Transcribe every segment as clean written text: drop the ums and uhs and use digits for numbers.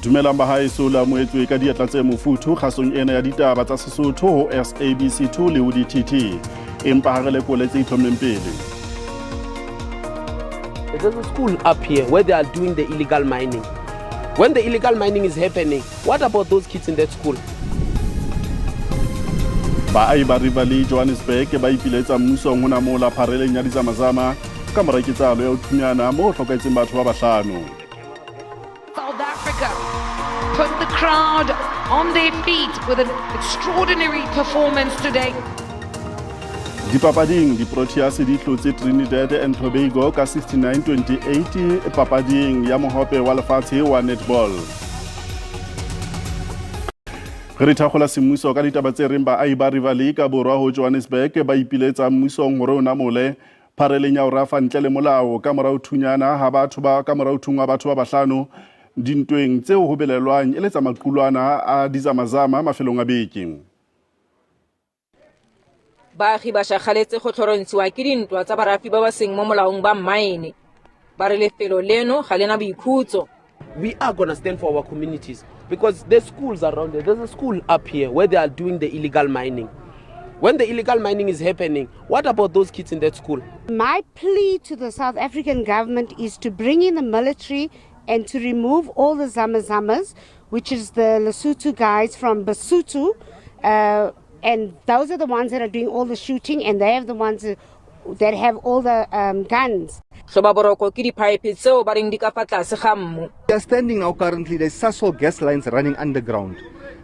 Dumelang bahaeso la moetswe ka diatla tse mofuthu kgasong ena ya ditaba tsa Sesotho ho SABC 2 le ho DTT. Empa ha re lekole tse itlhommeng pele. There's a school up here where they are doing the illegal mining. When the illegal mining is happening, what about those kids in that school? Baahi ba Rivali Johannesburg ba ipiletsa mmusong hona mo la phareleng ya ditsamazama ka mora ketsalo ya uthunyana mo hloketseng batho ba bahlano. South Africa put the crowd on their feet with an extraordinary performance today. Dipapading, di-Proteas di hlotse Trinidad and Tobago ka 69-28 papading ya mohope wa lefatshe wa netball. Re thakgola semmuso ka ditaba tse reng baahi ba Rivali ka borwa ho Johannesburg ba ipiletsa mmusong hore ona mole phareleng ya ho rafa ntle le molao ka mora uthunyana ha batho ba ka mora uthungwa batho ba bahlano dintweng tseo ho belelwang e le tsa maqulwana a ditsamazama mafelong a beke. Baagi ba shagaletse go tlhorontshiwa ke dintwa tsa barafi ba ba seng mo molaong ba mine ba re lefelo leno ga lena boikhutso. We are going to stand for our communities because there's schools around there. There's a school up here where they are doing the illegal mining. When the illegal mining is happening, what about those kids in that school? My plea to the South African government is to bring in the military and to remove all the Zamazamas, which is the Lesotho guys from Basotho, and those are the ones that are doing all the shooting, and they have the ones that have all the guns. We are standing now currently, there's Sasol gas lines running underground.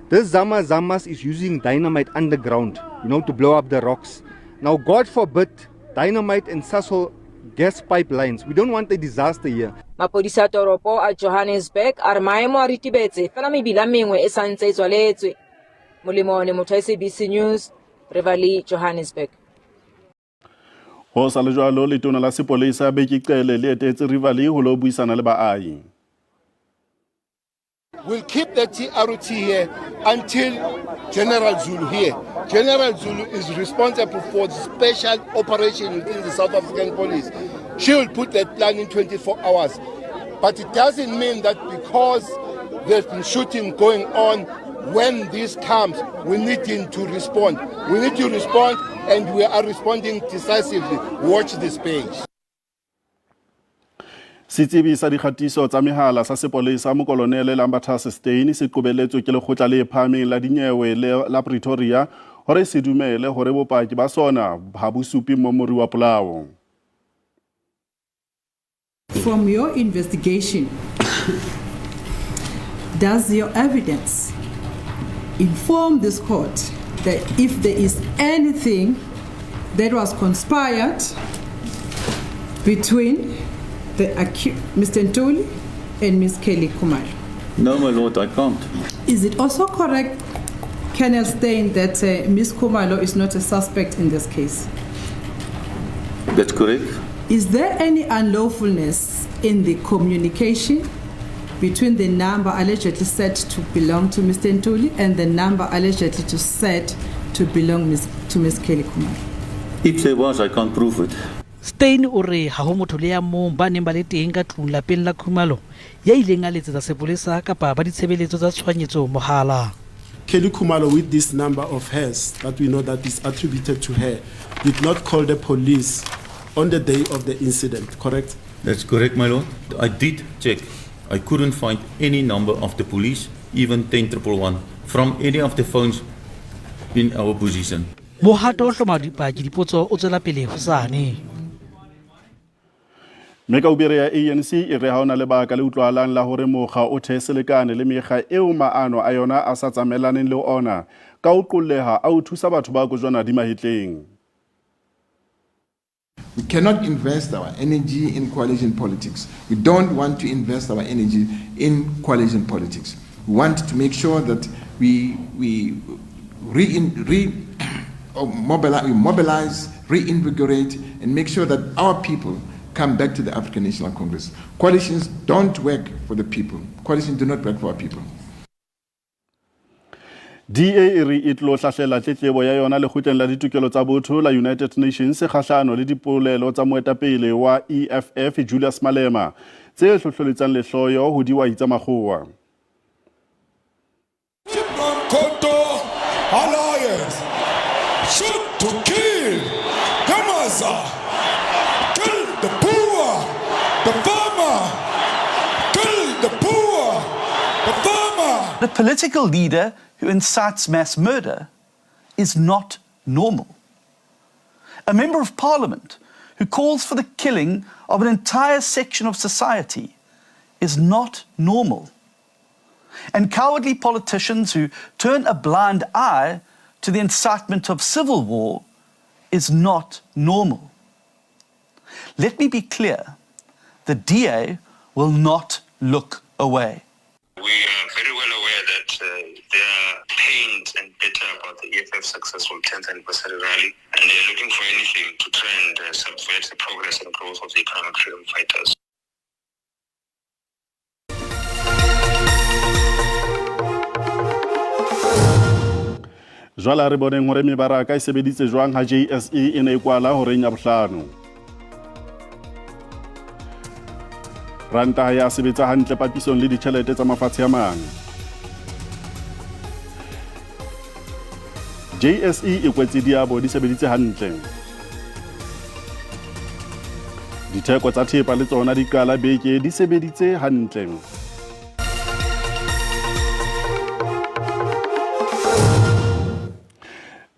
This Zamas is using dynamite underground, to blow up the rocks. Now, God forbid, dynamite and Sasol gas pipelines. We don't want a disaster here. Mapodisa toropo a Johannesburg a re maemo a ritibetse fela mebila mengwe e santse e tswaletswe. Molemo ne motho SABC News, Rivali, Johannesburg. Ho sa le jwalo letona la sepolesa Beki Qele le etetse Rivali ho lo buisana le baahi. We'll keep the TRT here until General Zulu here. General Zulu is responsible for the special operation within the South African police. She will put that plan in 24 hours. But it doesn't mean that because there's been shooting going on, when this comes, we need him to respond. We need to respond, and we are responding decisively. Watch this page. Sitsebi sa dikgatiso tsa mehala sa sepolesa mo kolonele Lambertus Steyn se qobelletswe ke lekgotla le phameng la dinyewe la Pretoria hore se dumele hore bopaki ba sona ha bo supi momori wa polao. From your investigation, does your evidence inform this court that if there is anything that was conspired between the Mr. Ntuli and Ms. Kelly Kumar? No, my lord, I can't. Is it also correct, Colonel Steyn, that Ms. Kumalo is not a suspect in this case? That's correct. Is there any unlawfulness in the communication between the number allegedly said to belong to Mr. Ntuli and the number allegedly said to belong to Ms. Kelly Kumar? If there was, I can't prove it. Steyn o re ha ho motho le ya mong ba neng ba le teng ka tlung lapeng la Khumalo ya ileng a letsetsa sepolesa kapa ba ditshebeletso tsa tshwanyetso mohala. Kelly Khumalo, with this number of hers that we know that is attributed to her, did not call the police on the day of the incident, correct? That's correct, my lord. I did check. I couldn't find any number of the police, even 10-111, from any of the phones in our position. Mohato o hloma dipaki dipotso o tswela pele hosane. Meka ubere ya ANC e re ha ona le baka le utlwalang la hore mokga o theselekane le mekga eo maano a yona a sa tsamelaneng le ona ka o qolleha a o thusa batho ba go jwana di mahetleng. We cannot invest our energy in coalition politics. We don't want to invest our energy in coalition politics. We want to make sure that we mobilize, reinvigorate, and make sure that our people come back to the African National Congress. Coalitions don't work for the people. Coalitions do not work for our people. DA re itlo hlahlela tletlebo ya yona le khutleng la ditokelo tsa botho la United Nations se kgahlano le dipolelo tsa moetapele wa EFF Julius Malema tse hlohloletsang lehloyo ho diwai tsa makgowa. A political leader who incites mass murder is not normal. A member of parliament who calls for the killing of an entire section of society is not normal. And cowardly politicians who turn a blind eye to the incitement of civil war is not normal. Let me be clear, the DA will not look away. We are very well aware that they are pained and bitter about the EFF successful 10th anniversary rally, and they are looking for anything to try and subvert the progress and growth of the economic freedom fighters. Jwale re boneng hore mebaraka e sebeditse jwang ha JSE e ne e kwala horeng ya bohlano. Ranta ya sebetsa hantle papisong le ditjhelete tsa mafatshe a mang. JSE e kwetse diabo di sebeditse hantle. Ditheko tsa thepa le tsona di qala beke di sebeditse hantle.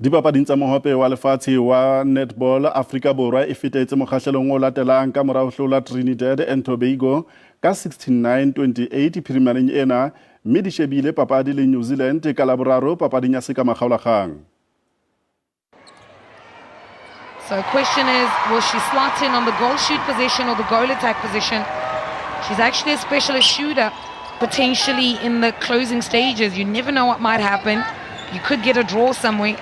Dipapading tsa mohope wa lefatshe wa netball Afrika Borwa e fetetse mokgahlelong o latelang ka morao hlola Trinidad and Tobago ka 69-28 phirimaneng ena, mme di shebile papadi le New Zealand ka laboraro papading ya seka makgaolakgang. So question is, will she slot in on the goal shoot position or the goal attack position? She's actually a specialist shooter, potentially in the closing stages. You never know what might happen. You could get a draw somewhere.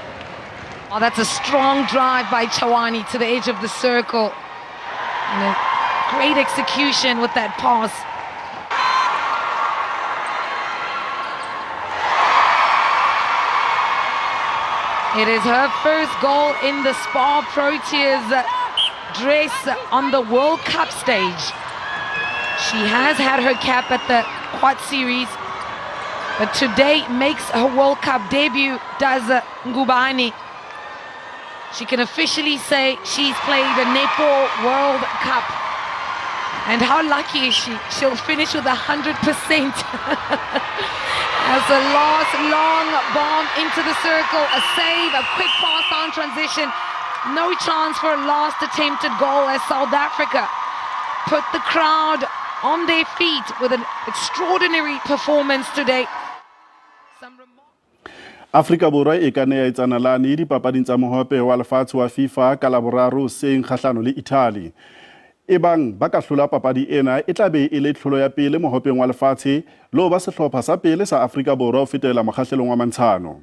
Oh, that's a strong drive by Chawani to the edge of the circle. And a great execution with that pass. It is her first goal in the Spa Proteas dress on the World Cup stage. She has had her cap at the Quad Series, but today makes her World Cup debut, does Ngubane. She can officially say she's played a Netball World Cup. And how lucky is she? She'll finish with 100%. As a last long bomb into the circle, a save, a quick pass down transition. No chance for a last attempted goal as South Africa put the crowd on their feet with an extraordinary performance today. Afrika Borwa e ka ne ya itsanalane dipapading tsa mohope wa lefatshe wa FIFA ka laboraro seng kgahlano le Italy. Ebang ba ka hlola papadi ena e tla be e le tlholo ya pele mohopeng wa lefatshe lo ba sehlopha sa pele sa Afrika Borwa ho fetela makgahlelong wa mantshano.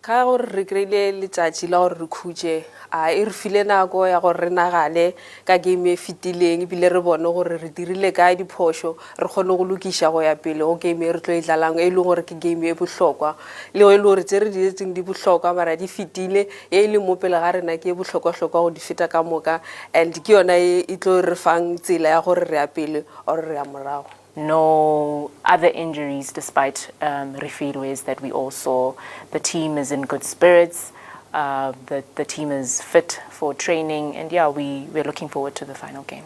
Ka gore re kreile letsatsi la gore re khutse a e re file nako ya gore re nagane ka game e fitileng bile re bone gore re dirile ka diphosho re kgone go lokisha go ya pele go game e re tlo e dlalang e le gore ke game e bohlokwa le go le gore tse re di etseng di bohlokwa mara di fitile e le mo pele ga rena ke bohlokwa go di feta ka moka and ke yona e tlo re fang tsela ya gore re ya pele or re ya morago. No other injuries despite referees that we all saw. The team is in good spirits. The team is fit for training, and yeah, we're looking forward to the final game.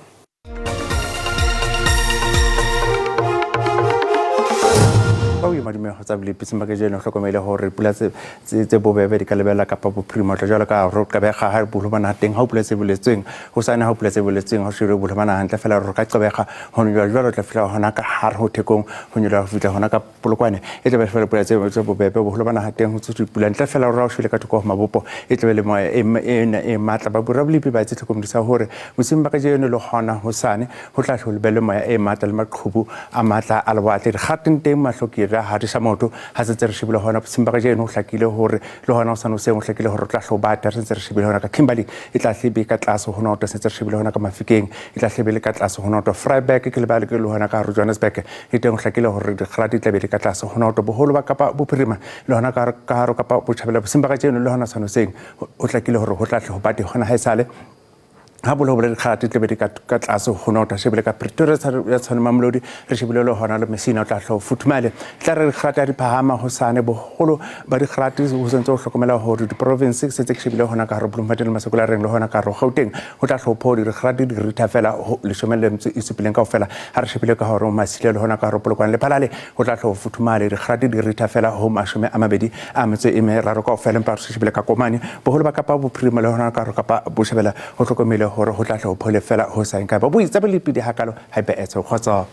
Bao yo madime go tsabile pitsimba ke jeno hlokomele hore pula tse bobebe di ka lebela ka papo primo tla jalo ka ro ka be ga ha bulobana teng ha pula tse boletsweng ho sana ha pula tse boletsweng ho shire bulobana hantle fela ro ka qebega ho nyo jalo tla fela hona ka har ho thekong ho nyola ho fitla hona ka polokwane e tla be fela pula tse bobebe bulobana ha teng ho tsu pula ntle fela ro shile ka toko mabopo e tla le moya e matla ba bura blipi ba tse tlhokomdisa hore mosimba ka jeno le hona ho sane ho tla hlolebele moya e matla le maqhubu a matla a lebwatle khateng teng mahloki ra ha sa moto ha se tsere shibile hona simba ga jeno hlakile hore le hona o sana o se mo hlakile hore tla hloba ta se tsere shibile hona ka Kimberley e tla hlebe ka tlase hona o tla se tsere shibile hona ka Mafikeng e tla hlebe le ka tlase hona o Freiburg ke le ba le ke le hona ka Johannesburg e teng hlakile hore di khlati tla be le ka tlase hona o boholo ba kapa bophirima le hona ka haro kapa botjhabela simba ga jeno le hona sana o seng o hlakile hore ho tla hloba di hona ha esale ha bolo bole kgati tle be di ka tlase go nota shebile ka Pretoria ya tshwana Mamelodi re shebile le hona le Messina tla tlo futhumale tla re kgata di phahama ho sane boholo ba di kgati ho sentse ho hlokomela hore di provinces se tse shebile hona ka re Bloemfontein Masekula reng le hona ka re Gauteng ho tla tlhopho di kgati di rita fela le shomelle mtse isipileng ka ofela ha re shebile ka hore Masile le hona ka re Polokwane le Phalale ho tla tlho futhumale di kgati di rita fela ho mashome a mabedi a mtse e meraro ka ofela mpa re shebile ka Komane boholo ba Kapa Bophirima le hona ka re Kapa Boshebela ho hlokomela hore ho tla tlho phole fela ho sa nka ba buitsa ba lepidi hakalo ha be etso khotsa